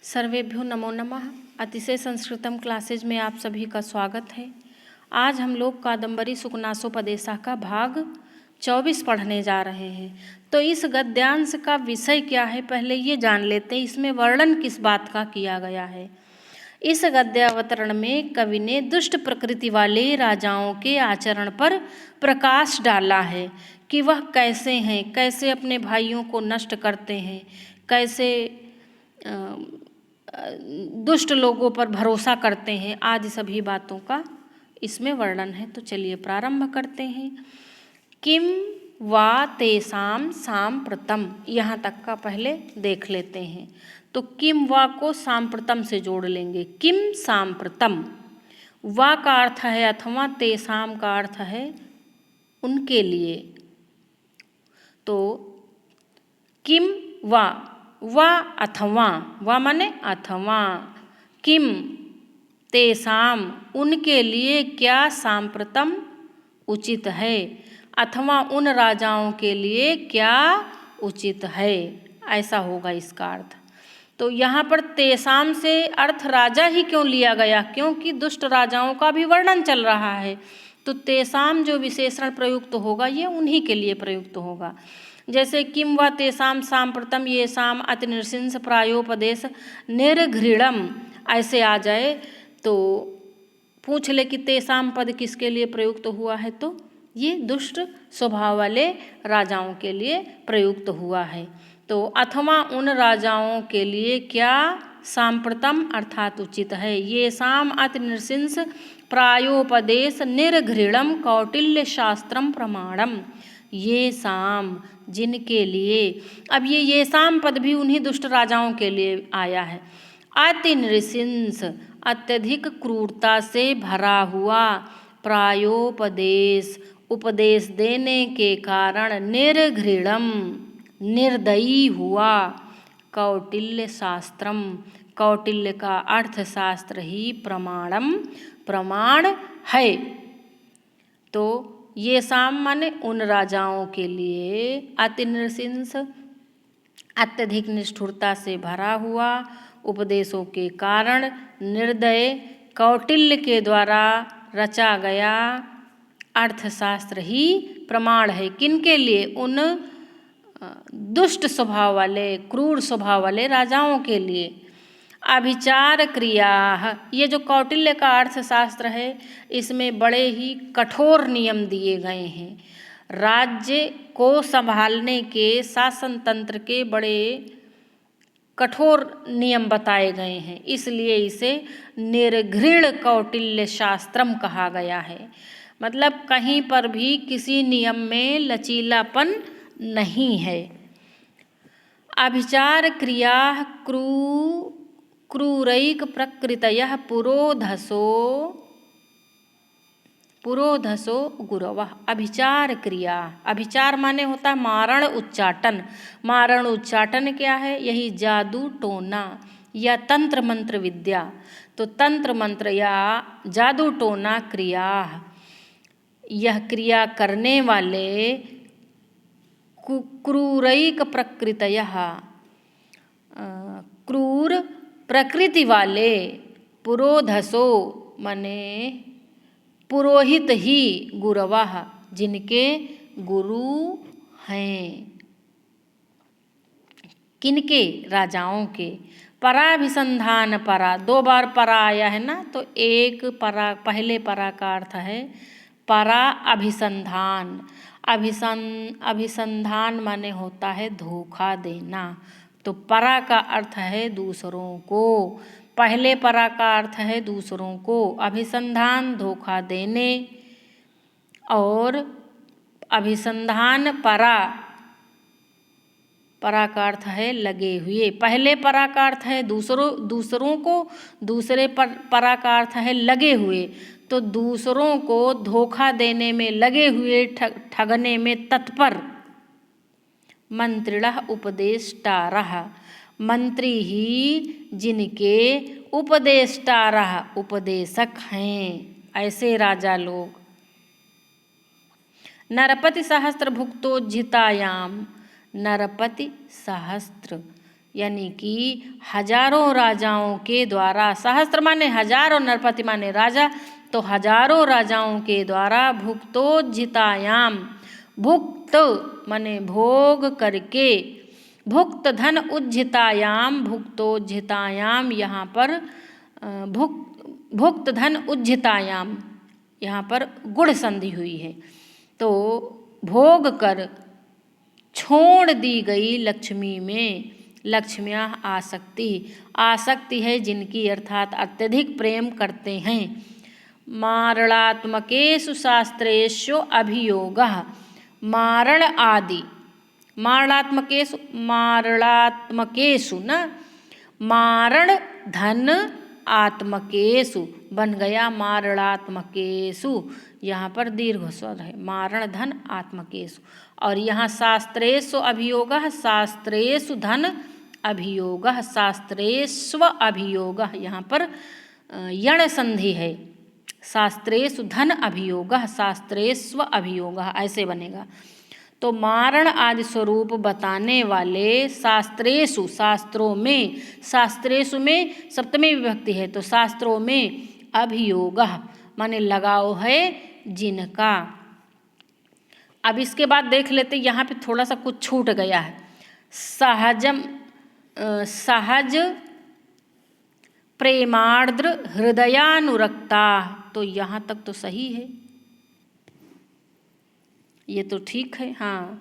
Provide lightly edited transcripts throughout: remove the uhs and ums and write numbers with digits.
सर्वेभ्यो नमो नमः। अतिशय संस्कृतम क्लासेज में आप सभी का स्वागत है। आज हम लोग कादम्बरी सुकनासोपदेशा का भाग 24 पढ़ने जा रहे हैं। तो इस गद्यांश का विषय क्या है पहले ये जान लेते हैं। इसमें वर्णन किस बात का किया गया है। इस गद्यावतरण में कवि ने दुष्ट प्रकृति वाले राजाओं के आचरण पर प्रकाश डाला है कि वह कैसे हैं, कैसे अपने भाइयों को नष्ट करते हैं, कैसे दुष्ट लोगों पर भरोसा करते हैं, आदि सभी बातों का इसमें वर्णन है। तो चलिए प्रारंभ करते हैं। किम वा तेसाम सांप्रतम, यहाँ तक का पहले देख लेते हैं। तो किम वा को सांप्रतम से जोड़ लेंगे। किम सांप्रतम, वा का अर्थ है अथवा, तेसाम का अर्थ है उनके लिए। तो किम वा अथवा, वा माने अथवा, किम तेसाम उनके लिए क्या सांप्रतम उचित है, अथवा उन राजाओं के लिए क्या उचित है, ऐसा होगा इसका अर्थ। तो यहाँ पर तेसाम से अर्थ राजा ही क्यों लिया गया, क्योंकि दुष्ट राजाओं का भी वर्णन चल रहा है। तो तेसाम जो विशेषण प्रयुक्त होगा ये उन्हीं के लिए प्रयुक्त होगा। जैसे किम व तेसाम सांप्रतम ये साम अति नृसिंस प्रायोपदेश निर्घृणम, ऐसे आ जाए तो पूछ ले कि तेसाम पद किसके लिए प्रयुक्त हुआ है, तो ये दुष्ट स्वभाव वाले राजाओं के लिए प्रयुक्त हुआ है। तो अथवा उन राजाओं के लिए क्या सांप्रतम अर्थात उचित है। ये साम अति नृसिंस प्रायोपदेश निर्घृणम कौटिल्य शास्त्रम प्रमाणम, ये साम जिनके लिए, अब ये साम पद भी उन्हीं दुष्ट राजाओं के लिए आया है। अति नृसिंस अत्यधिक क्रूरता से भरा हुआ, प्रायोपदेश उपदेश देने के कारण, निर्घृणम निर्दयी हुआ, कौटिल्य शास्त्रम कौटिल्य का अर्थशास्त्र ही प्रमाणम प्रमाण है। तो ये साम माने उन राजाओं के लिए, अति नृसिंस अत्यधिक निष्ठुरता से भरा हुआ, उपदेशों के कारण, निर्दय कौटिल्य के द्वारा रचा गया अर्थशास्त्र ही प्रमाण है। किनके लिए, उन दुष्ट स्वभाव वाले क्रूर स्वभाव वाले राजाओं के लिए। अभिचार क्रिया, ये जो कौटिल्य का अर्थशास्त्र है इसमें बड़े ही कठोर नियम दिए गए हैं। राज्य को संभालने के शासन तंत्र के बड़े कठोर नियम बताए गए हैं, इसलिए इसे निर्घृण कौटिल्य शास्त्रम कहा गया है। मतलब कहीं पर भी किसी नियम में लचीलापन नहीं है। अभिचार क्रिया क्रूरैक प्रकृतयः पुरोधसो गुरवः। अभिचार क्रिया, अभिचार माने होता है मारण उच्चाटन। मारण उच्चाटन क्या है, यही जादू टोना या तंत्र मंत्र विद्या। तो तंत्र मंत्र या जादू टोना क्रिया, यह क्रिया करने वाले क्रूरैक प्रकृतयः क्रूर प्रकृति वाले, पुरोधसो माने पुरोहित ही, गुरवः जिनके गुरु हैं। किनके, राजाओं के। पराभिसंधान, परा दो बार परा आया है ना, तो एक परा, पहले परा का अर्थ है परा अभिसंधान। अभिसंधान माने होता है धोखा देना। तो परा का अर्थ है दूसरों को, पहले परा का अर्थ है दूसरों को, अभिसंधान धोखा देने, और अभिसंधान परा, परा का अर्थ है लगे हुए। पहले परा का अर्थ है दूसरों को, दूसरे परा का अर्थ है लगे हुए। तो दूसरों को धोखा देने में लगे हुए, ठगने में तत्पर। मंत्रिणः उपदेष्टारः, मंत्री ही जिनके उपदेष्टारः उपदेशक हैं, ऐसे राजा लोग। नरपति सहस्त्र भुक्तोज्झितायाम, नरपति सहस्त्र यानी कि हजारों राजाओं के द्वारा, सहस्त्र माने हजार और नरपति माने राजा, तो हजारों राजाओं के द्वारा भुक्तोज्झितायाम, भुक्त माने भोग करके, भुक्त धन उज्झितायाम, भुक्तोज्झितायाम यहाँ पर भुक्त धन उज्झितायाम यहाँ पर गुण संधि हुई है। तो भोग कर छोड़ दी गई लक्ष्मी में, लक्ष्मियाँ आसक्ति, आसक्ति है जिनकी, अर्थात अत्यधिक प्रेम करते हैं। मारणात्मकेषु शास्त्रेषु अभियोगः, मारण आदि, मारणात्मकेषु, मारणात्मकेषु न, मारण धन आत्मकेषु बन गया मारणात्मकेषु, यहाँ पर दीर्घ स्वर है, मारण धन आत्मकेषु। और यहाँ शास्त्रेषु अभियोगः, शास्त्रेषु धन अभियोगः, शास्त्रेष्व अभियोगः, यहाँ पर यण संधि है, शास्त्रेषु धन अभियोगः, शास्त्रेष्व अभियोगः ऐसे बनेगा। तो मारण आदि स्वरूप बताने वाले शास्त्रेषु, शास्त्रों में, शास्त्रेषु में सप्तमी विभक्ति है, तो शास्त्रों में अभियोगः माने लगाव है जिनका। अब इसके बाद देख लेते, यहाँ पे थोड़ा सा कुछ छूट गया है। सहजम, सहज प्रेमार्द्र हृदयानुरक्ता, तो यहाँ तक तो सही है, ये तो ठीक है, हाँ,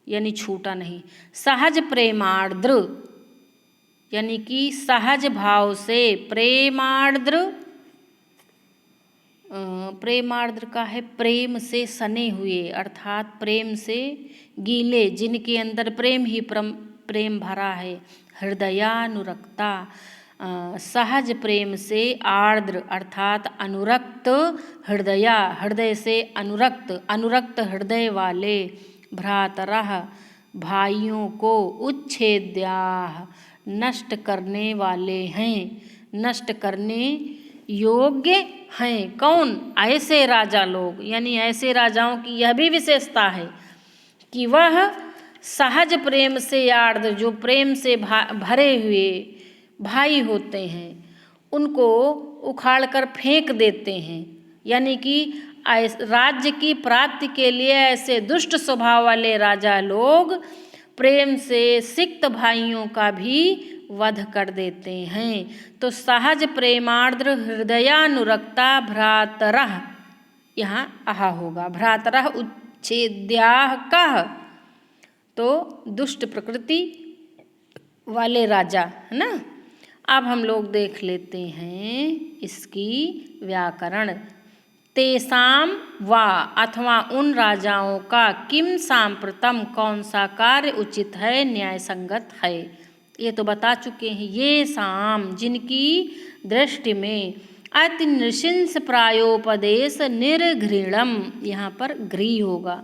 यानी छूटा नहीं। सहज प्रेमार्द्र यानी कि सहज भाव से, प्रेमार्द्र, प्रेमार्द्र का है प्रेम से सने हुए, अर्थात प्रेम से गीले, जिनके अंदर प्रेम ही प्रेम भरा है। हृदयानुरक्ता, सहज प्रेम से आर्द्र अर्थात अनुरक्त, हृदया हृदय से अनुरक्त, अनुरक्त हृदय वाले, भ्रातरः भाइयों को, उच्छेद्याः नष्ट करने वाले हैं, नष्ट करने योग्य हैं। कौन? ऐसे राजा लोग, यानी ऐसे राजाओं की यह भी विशेषता है कि वह सहज प्रेम से आर्द्र, जो प्रेम से भरे हुए भाई होते हैं, उनको उखाड़ कर फेंक देते हैं। यानी कि राज्य की प्राप्ति के लिए ऐसे दुष्ट स्वभाव वाले राजा लोग प्रेम से सिक्त भाइयों का भी वध कर देते हैं। तो सहज प्रेमार्द्र हृदयानुरक्ता भ्रातरः, यहाँ आहा होगा, भ्रातरः उच्छेद्याः कः, तो दुष्ट प्रकृति वाले राजा, है ना। अब हम लोग देख लेते हैं इसकी व्याकरण। तेसाम वा अथवा उन राजाओं का, किम सांप्रतम कौन सा कार्य उचित है, न्याय संगत है, ये तो बता चुके हैं। ये साम जिनकी दृष्टि में अति नृशंस प्रायोपदेश निर्घृणम, यहाँ पर घृ होगा,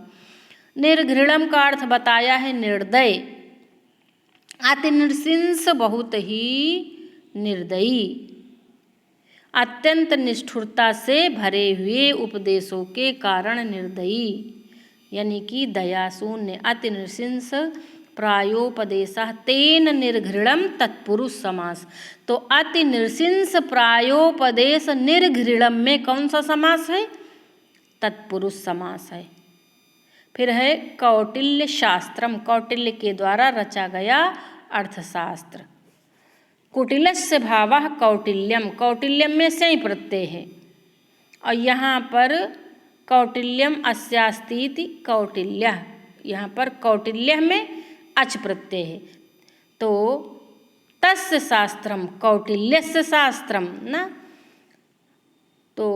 निर्घृणम का अर्थ बताया है निर्दय, अति नृशंस बहुत ही निर्दयी, अत्यंत निष्ठुरता से भरे हुए उपदेशों के कारण निर्दयी, यानी कि दया शून्य। अति नृशंस प्रायोपदेशः तेन निर्घृणम तत्पुरुष समास, तो अति नृशंस प्रायोपदेश निर्घृणम में कौन सा समास है? तत्पुरुष समास है। फिर है कौटिल्य शास्त्रम, कौटिल्य के द्वारा रचा गया अर्थशास्त्र। कुटिलस्य भावः कौटिल्यम, कौटिल्यम में से प्रत्यय है, और यहाँ पर कौटिल्यम अस्यास्तीति कौटिल्य, यहाँ पर कौटिल्य में अच प्रत्यय है। तो तस्य शास्त्रम कौटिल्यस्य शास्त्रम ना, तो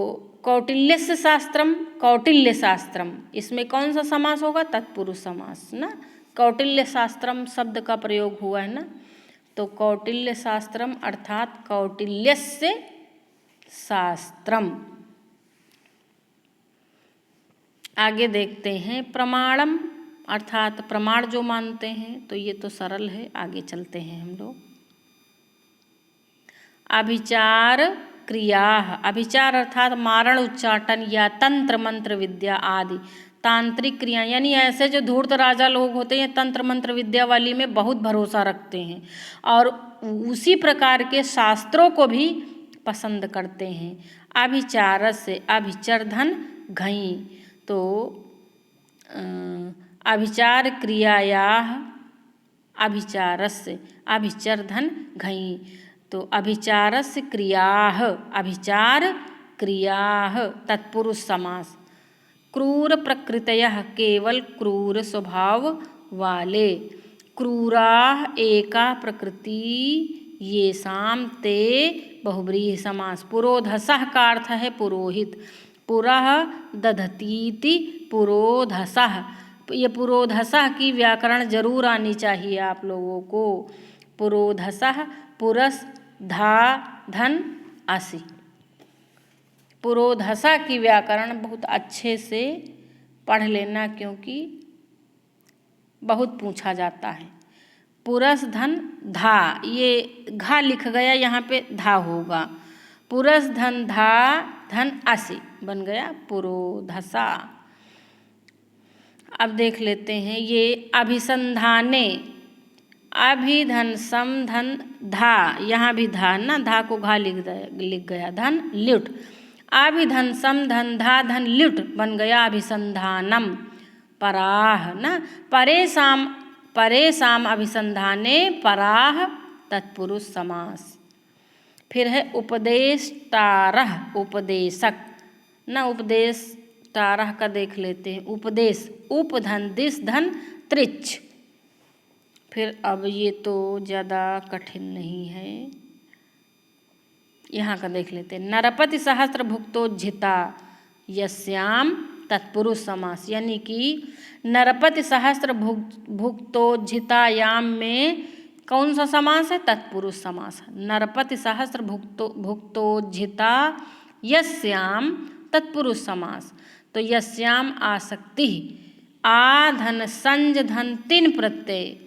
कौटिल्यस्य शास्त्रम कौटिल्य शास्त्रम, इसमें कौन सा समास होगा? तत्पुरुष समास ना। कौटिल्य शास्त्रम शब्द का प्रयोग हुआ है ना, तो कौटिल्य शास्त्रम अर्थात कौटिल्यस्य शास्त्रम। आगे देखते हैं प्रमाणम, अर्थात प्रमाण जो मानते हैं, तो ये तो सरल है, आगे चलते हैं हम लोग। अभिचार क्रिया, अभिचार अर्थात मारण उच्चाटन या तंत्र मंत्र विद्या आदि, तांत्रिक क्रिया यानी ऐसे जो धूर्त राजा लोग होते हैं तंत्र मंत्र विद्या वाली में बहुत भरोसा रखते हैं और उसी प्रकार के शास्त्रों को भी पसंद करते हैं। अभिचारस से अभिचर धन घई, तो अभिचार क्रियाया अभिचारस्य अभिचर धन घई, तो अभिचारस्य क्रियाः अभिचार क्रियाः तत्पुरुष समास। क्रूर प्रकृतयः केवल क्रूर स्वभाव वाले, क्रूराः एका प्रकृति येषां ते बहुव्रीहि समास। पुरोधसः का अर्थ है पुरोहित, पुरः दधतीति पुरोधसः, ये पुरोधसः की व्याकरण जरूर आनी चाहिए आप लोगों को। पुरोधसः पुरस धा धन असि, पुरोधसा की व्याकरण बहुत अच्छे से पढ़ लेना क्योंकि बहुत पूछा जाता है। पुरस धन धा, ये घा लिख गया यहाँ पे धा होगा, पुरस धन धा धन असि बन गया पुरोधसा। अब देख लेते हैं ये अभिसंधाने, अभिधन सम धन धा, यहाँ भी धा ना, धा को घा लिख गया, धन ल्युट, अभिधन सम धन धा धन ल्युट बन गया अभिसंधानम। पराह ना, परेशाम अभिसंधाने पराह तत्पुरुष समास। फिर है उपदेष्टारः उपदेशक ना, उपदेष्टारः का देख लेते हैं, उपदेश उपधन दिस धन त्रिच। फिर अब ये तो ज़्यादा कठिन नहीं है, यहाँ का देख लेते हैं। नरपति सहस्त्र भुक्तोज्झिता यस्याम तत्पुरुष समास, यानी कि नरपति सहस्त्र भुक्तोज्झितायाम में कौन सा समास है? तत्पुरुष समास। नरपति सहस्त्र भुक्तोज्झिता यस्याम तत्पुरुष समास, तो यस्याम आसक्ति, आ धन संज धन तीन प्रत्यय,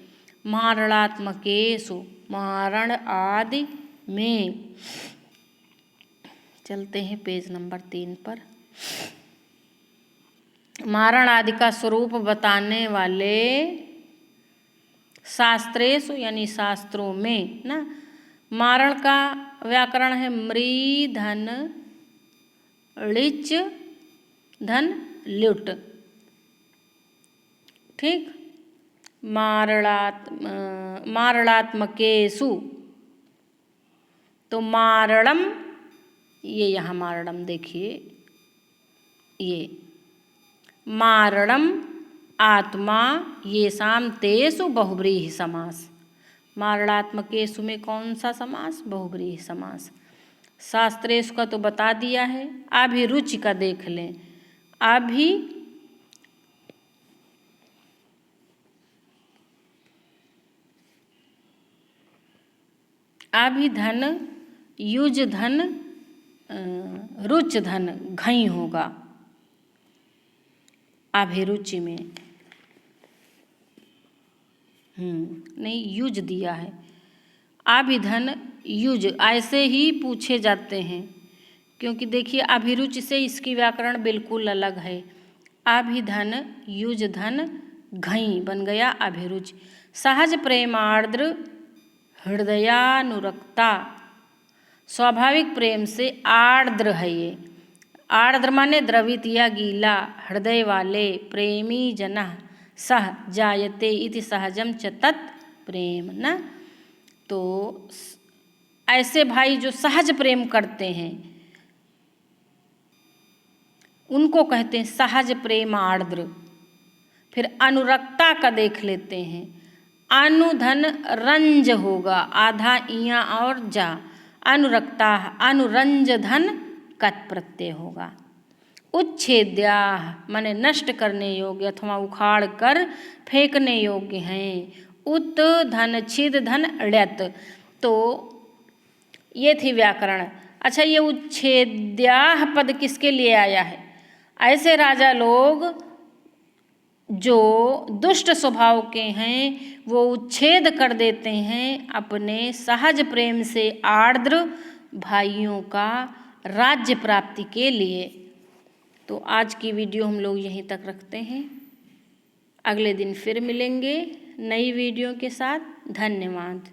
मारणात्मकेषु मारण आदि में। चलते हैं पेज नंबर 3 पर। मारण आदि का स्वरूप बताने वाले शास्त्रेषु यानी शास्त्रों में ना, मारण का व्याकरण है मृ धन ऋच धन ल्युट, ठीक। मारणात्मकेषु, तो मारणम, ये यहाँ मारणम देखिए, ये मारणम आत्मा येषाम तेषु बहुव्रीहि समास। मारणात्मकेषु में कौन सा समास? बहुव्रीहि समास। शास्त्रेषु का तो बता दिया है, अभिरुचि का देख लें। अभिधन युज धन रुच धन घई होगा अभिरुचि में, नहीं युज दिया है। अभिधन युज ऐसे ही पूछे जाते हैं क्योंकि देखिए अभिरुचि से इसकी व्याकरण बिल्कुल अलग है। अभिधन युज धन घई बन गया अभिरुचि। सहज प्रेमार्द्र हृदयानुरक्ता, स्वाभाविक प्रेम से आर्द्र है ये, आर्द्र माने द्रवित या गीला, हृदय वाले, प्रेमी जनः सह जायते इति सहजम च तत् प्रेम न। तो ऐसे भाई जो सहज प्रेम करते हैं उनको कहते हैं सहज प्रेम आर्द्र। फिर अनुरक्ता का देख लेते हैं। अनुधन रंज होगा, आधा इया और जा, अनुरक्ता अनुरंज धन कत प्रत्यय होगा। उच्छेद्या माने नष्ट करने योग्य अथवा उखाड़ कर फेंकने योग्य हैं। उत धन छिद धन ण्यत, तो ये थी व्याकरण। अच्छा, ये उच्छेद्या पद किसके लिए आया है? ऐसे राजा लोग जो दुष्ट स्वभाव के हैं वो उच्छेद कर देते हैं अपने सहज प्रेम से आर्द्र भाइयों का राज्य प्राप्ति के लिए। तो आज की वीडियो हम लोग यहीं तक रखते हैं। अगले दिन फिर मिलेंगे नई वीडियो के साथ। धन्यवाद।